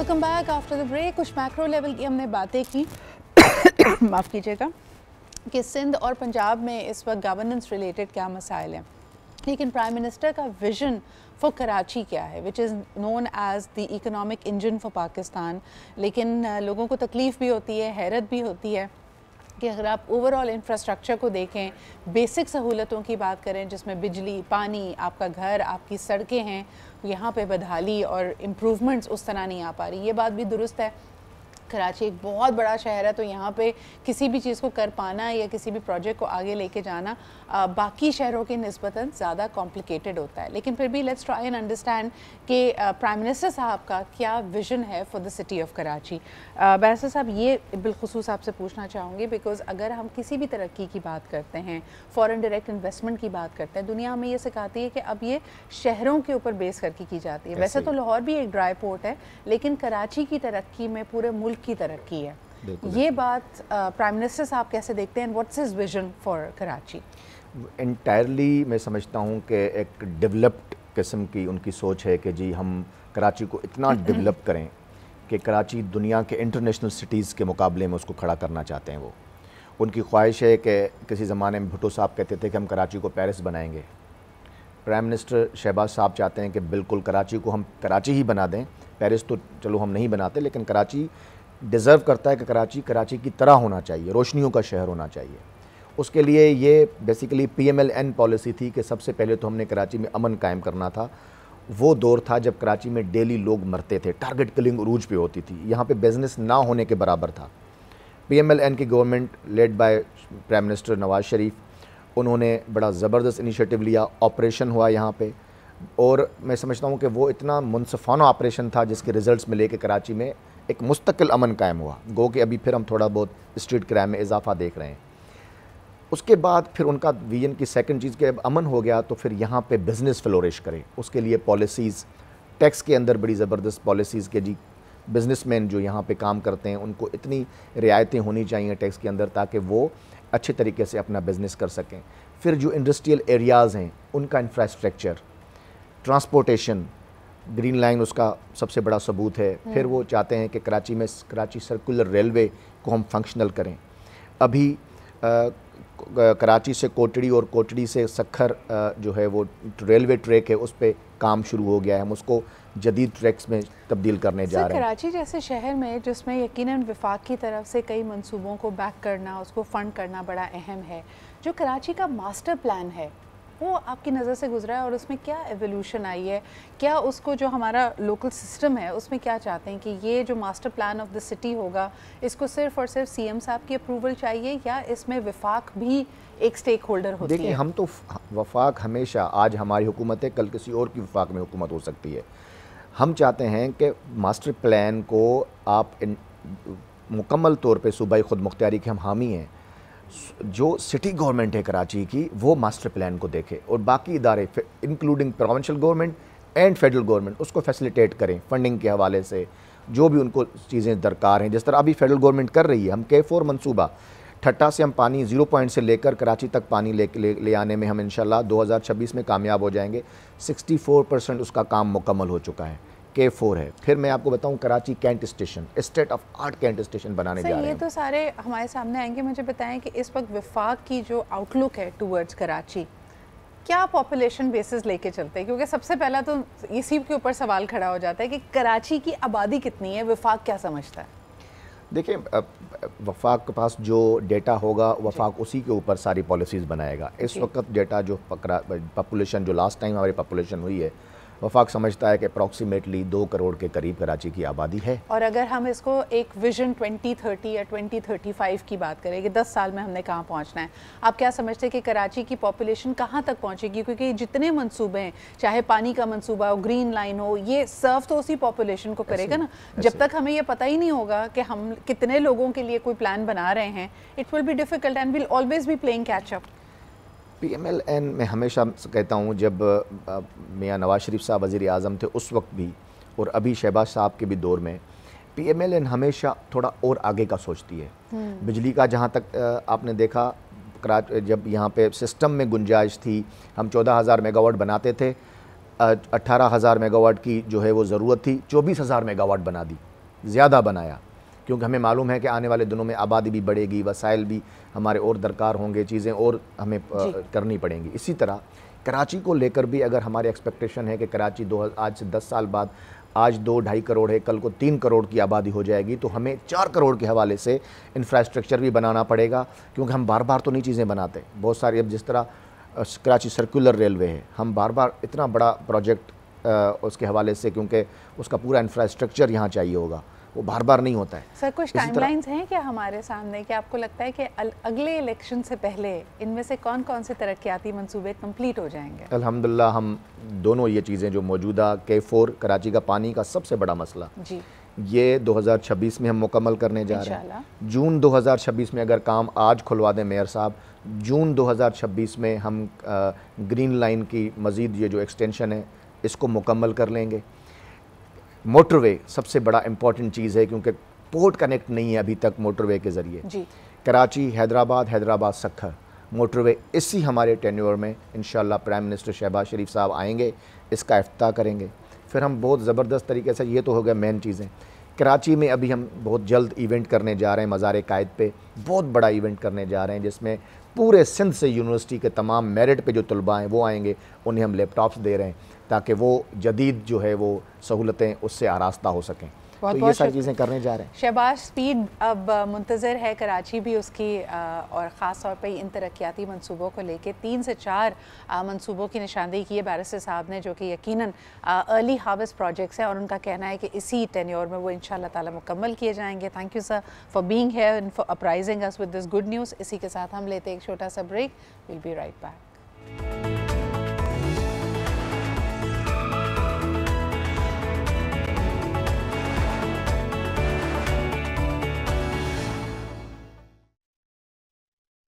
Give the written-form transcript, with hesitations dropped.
Welcome back after the break. कुछ macro level की हमने बातें की माफ़ कीजिएगा कि सिंध और पंजाब में इस वक्त गवर्नेंस रिलेटेड क्या मसाइल हैं, लेकिन प्राइम मिनिस्टर का विज़न फॉर कराची क्या है, which is known as the economic engine for Pakistan. लेकिन लोगों को तकलीफ़ भी होती है, हैरत भी होती है कि अगर आप ओवरऑल इंफ्रास्ट्रक्चर को देखें, बेसिक सहूलतों की बात करें जिसमें बिजली, पानी, आपका घर, आपकी सड़कें हैं, यहाँ पे बदहाली और इम्प्रूवमेंट्स उस तरह नहीं आ पा रही। ये बात भी दुरुस्त है, कराची एक बहुत बड़ा शहर है, तो यहाँ पे किसी भी चीज़ को कर पाना या किसी भी प्रोजेक्ट को आगे लेके जाना बाकी शहरों के निस्बतन ज़्यादा कॉम्प्लिकेटेड होता है। लेकिन फिर भी लेट्स ट्राई एंड अंडरस्टैंड कि प्राइम मिनिस्टर साहब का क्या विज़न है for the city of Karachi. Barrister साहब, ये बिलखुसूस आपसे पूछना चाहूँगी बिकॉज़ अगर हम किसी भी तरक्की की बात करते हैं, फॉरेन डायरेक्ट इन्वेस्टमेंट की बात करते हैं, दुनिया हमें ये सिखाती है कि अब ये शहरों के ऊपर बेस करके की जाती है। वैसे तो लाहौर भी एक ड्राई पोर्ट है, लेकिन कराची की तरक्की में पूरे मुल्क की तरक्की है। ये बात प्राइम मिनिस्टर साहब कैसे देखते हैं, what's his vision for Karachi? Entirely मैं समझता हूँ कि एक डेवलप्ड किस्म की उनकी सोच है कि जी हम कराची को इतना डेवलप करें कि कराची दुनिया के इंटरनेशनल सिटीज़ के मुकाबले में उसको खड़ा करना चाहते हैं। वो उनकी ख्वाहिश है कि किसी ज़माने में भुट्टो साहब कहते थे कि हम कराची को पेरिस बनाएंगे। प्राइम मिनिस्टर शहबाज साहब चाहते हैं कि बिल्कुल कराची को हम कराची ही बना दें। पेरिस तो चलो हम नहीं बनाते, लेकिन कराची डिज़र्व करता है कि कराची की तरह होना चाहिए, रोशनियों का शहर होना चाहिए। उसके लिए ये बेसिकली PMLN पॉलिसी थी कि सबसे पहले तो हमने कराची में अमन कायम करना था। वो दौर था जब कराची में डेली लोग मरते थे, टारगेट किलिंग उरूज पे होती थी, यहाँ पे बिज़नेस ना होने के बराबर था। PMLN की government led by prime minister Nawaz Sharif, उन्होंने बड़ा ज़बरदस्त इनिशिएटिव लिया, ऑपरेशन हुआ यहाँ पे, और मैं समझता हूँ कि वो इतना मुनसफ़ाना ऑपरेशन था जिसके रिज़ल्ट्स में लेके कराची में एक मुस्तकिल अमन कायम हुआ। गो कि अभी फिर हम थोड़ा बहुत स्ट्रीट क्राइम में इजाफा देख रहे हैं। उसके बाद फिर उनका विजन की सेकंड चीज़ कि अब अमन हो गया तो फिर यहाँ पे बिज़नेस फ्लोरिश करे। उसके लिए पॉलिसीज़, टैक्स के अंदर बड़ी ज़बरदस्त पॉलिसीज़ के जी बिज़नेसमैन जो यहाँ पे काम करते हैं उनको इतनी रियायतें होनी चाहिए टैक्स के अंदर ताकि वो अच्छे तरीके से अपना बिज़नेस कर सकें। फिर जो इंडस्ट्रियल एरियाज़ हैं उनका इंफ्रास्ट्रक्चर, ट्रांसपोर्टेशन, ग्रीन लाइन उसका सबसे बड़ा सबूत है। फिर वो चाहते हैं कि कराची सर्कुलर रेलवे को हम फंक्शनल करें। अभी कराची से कोटड़ी और कोटड़ी से सखर जो है वो रेलवे ट्रैक है, उस पर काम शुरू हो गया है। हम उसको जदीद ट्रैक्स में तब्दील करने जा रहे हैं। कराची जैसे शहर में जिसमें यकीनन वफाक की तरफ से कई मंसूबों को बैक करना, उसको फ़ंड करना बड़ा अहम है, जो कराची का मास्टर प्लान है वो आपकी नज़र से गुजरा है और उसमें क्या एवोल्यूशन आई है? क्या उसको जो हमारा लोकल सिस्टम है उसमें क्या चाहते हैं कि ये जो master plan of the city होगा, इसको सिर्फ और सिर्फ CM साहब की अप्रूवल चाहिए या इसमें वफाक भी एक स्टेक होल्डर होती है? देखिए, हम तो वफाक हमेशा, आज हमारी हुकूमत है, कल किसी और की वफाक में हुकूमत हो सकती है। हम चाहते हैं कि मास्टर प्लान को आप मुकम्मल तौर पे सूबाई खुद मुख्तियारी के हम हामी हैं। जो सिटी गवर्नमेंट है कराची की वो मास्टर प्लान को देखे और बाकी इदारे including provincial government and federal government उसको फैसिलिटेट करें फंडिंग के हवाले से, जो भी उनको चीज़ें दरकार हैं। जिस तरह अभी फेडरल गवर्नमेंट कर रही है, हम K4 मंसूबा, ठट्टा से हम पानी 0 पॉइंट से लेकर कराची तक पानी ले आने में हम इंशाल्लाह 2026 में कामयाब हो जाएंगे। 64% उसका काम मुकम्मल हो चुका है, K4 है। फिर मैं आपको बताऊं, Karachi cantt station, state of art cantt station बनाने जा रहे हैं। ये तो सारे हमारे सामने आएंगे। मुझे बताएं कि इस वक्त वफाक की जो आउटलुक है टूवर्ड्स कराची, क्या पॉपुलेशन बेसिस लेके चलते हैं? क्योंकि सबसे पहला तो इसी के ऊपर सवाल खड़ा हो जाता है कि कराची की आबादी कितनी है, वफाक क्या समझता है? देखिए, वफाक के पास जो डेटा होगा वफाक उसी के ऊपर सारी पॉलिसीज़ बनाएगा। इस वक्त डेटा जो पॉपुलेशन, जो लास्ट टाइम हमारी पॉपुलेशन हुई है, वफाक समझता है कि अप्रॉक्सीमेटली 2 करोड़ के करीब कराची की आबादी है। और अगर हम इसको एक विजन 2030 या 2035 की बात करें कि 10 साल में हमने कहाँ पहुँचना है, आप क्या समझते हैं कि कराची की पॉपुलेशन कहाँ तक पहुँचेगी? क्योंकि जितने मंसूबे हैं, चाहे पानी का मंसूबा हो, ग्रीन लाइन हो, ये सर्व तो उसी पॉपुलेशन को करेगा ना। जब तक हमें ये पता ही नहीं होगा कि हम कितने लोगों के लिए कोई प्लान बना रहे हैं, it will be difficult and will always be playing catch up. PMLN मैं हमेशा कहता हूँ, जब मियाँ नवाज शरीफ साहब वज़ीर आज़म थे उस वक्त भी और अभी शहबाज साहब के भी दौर में, PMLN हमेशा थोड़ा और आगे का सोचती है। बिजली का जहाँ तक आपने देखा, जब यहाँ पे सिस्टम में गुंजाइश थी, हम 14,000 मेगावाट बनाते थे, 18,000 मेगावाट की जो है वो ज़रूरत थी, 24,000 मेगावाट बना दी। زیادہ بنایا، کیونکہ ہمیں معلوم ہے کہ آنے والے دنوں میں آبادی بھی بڑھے گی، وسائل بھی ہمارے اور درکار ہوں گے، چیزیں اور ہمیں کرنی پڑیں گی۔ اسی طرح کراچی کو لے کر بھی اگر ہماری ایکسپیکٹیشن ہے کہ کراچی آج سے 10 سال بعد آج 2-2.5 کروڑ ہے، کل کو 3 کروڑ کی آبادی ہو جائے گی، تو ہمیں 4 کروڑ کے حوالے سے انفراسٹرکچر بھی بنانا پڑے گا، کیونکہ ہم بار بار تو نہیں چیزیں بناتے۔ بہت ساری اب جس طرح کراچی سرکولر ریلوے ہے، ہم بار بار اتنا بڑا پروجیکٹ اس کے حوالے سے، کیونکہ اس کا پورا انفراسٹرکچر یہاں چاہیے ہوگا، وہ بار بار نہیں ہوتا ہے۔ سر کچھ ٹائم لائنز ہیں کیا ہمارے سامنے کہ آپ کو لگتا ہے کہ اگلے الیکشن سے پہلے ان میں سے کون کون سے ترقیاتی منصوبے کمپلیٹ ہو جائیں گے؟ الحمدللہ ہم دونوں یہ چیزیں جو موجودہ K4 کراچی کا پانی کا سب سے بڑا مسئلہ، جی، یہ 2026 میں ہم مکمل کرنے جا رہے ہیں۔ جون 2026 میں اگر کام آج کھلوا دیں میئر صاحب، جون 2026 میں ہم گرین لائن کی مزید یہ جو ایکسٹینشن ہے اس کو مکمل کر لیں گے۔ موٹر وے سب سے بڑا امپورٹنٹ چیز ہے، کیونکہ پورٹ کنیکٹ نہیں ہے ابھی تک موٹر وے کے ذریعے۔ کراچی حیدرآباد سکھر موٹر وے اسی ہمارے ٹینیور میں انشاءاللہ پرائم منسٹر شہباز شریف صاحب آئیں گے، اس کا افتتاح کریں گے۔ پھر ہم بہت زبردست طریقے سے، یہ تو ہو گیا مین چیزیں، کراچی میں ابھی ہم بہت جلد ایونٹ کرنے جا رہے ہیں، مزار قائد پہ بہت بڑا ایونٹ کرنے جا رہے ہیں، جس میں پورے سندھ سے یونیورسٹی کے تمام میرٹ پہ جو طلباء ہیں وہ آئیں گے، انہیں ہم لیپ ٹاپس دے رہے ہیں تاکہ وہ جدید جو ہے وہ سہولتیں اس سے آراستہ ہو سکیں۔ تو یہ ساری چیزیں کرنے جا رہے ہیں۔ شہباز سپیڈ اب منتظر ہے کراچی بھی اس کی، اور خاص طور پہ ان ترقیاتی منصوبوں کو لے کے 3 سے 4 منصوبوں کی نشاندہی کی ہے بیرسٹر صاحب نے، جو کہ یقیناً ارلی ہارویسٹ پروجیکٹس ہیں، اور ان کا کہنا ہے کہ اسی ٹینیور میں وہ انشاءاللہ تعالی مکمل کیے جائیں گے۔ Thank you sir for being here and for apprising us with this good news. اسی کے ساتھ ہم لیتے ایک چھوٹا سا break, we'll be right back.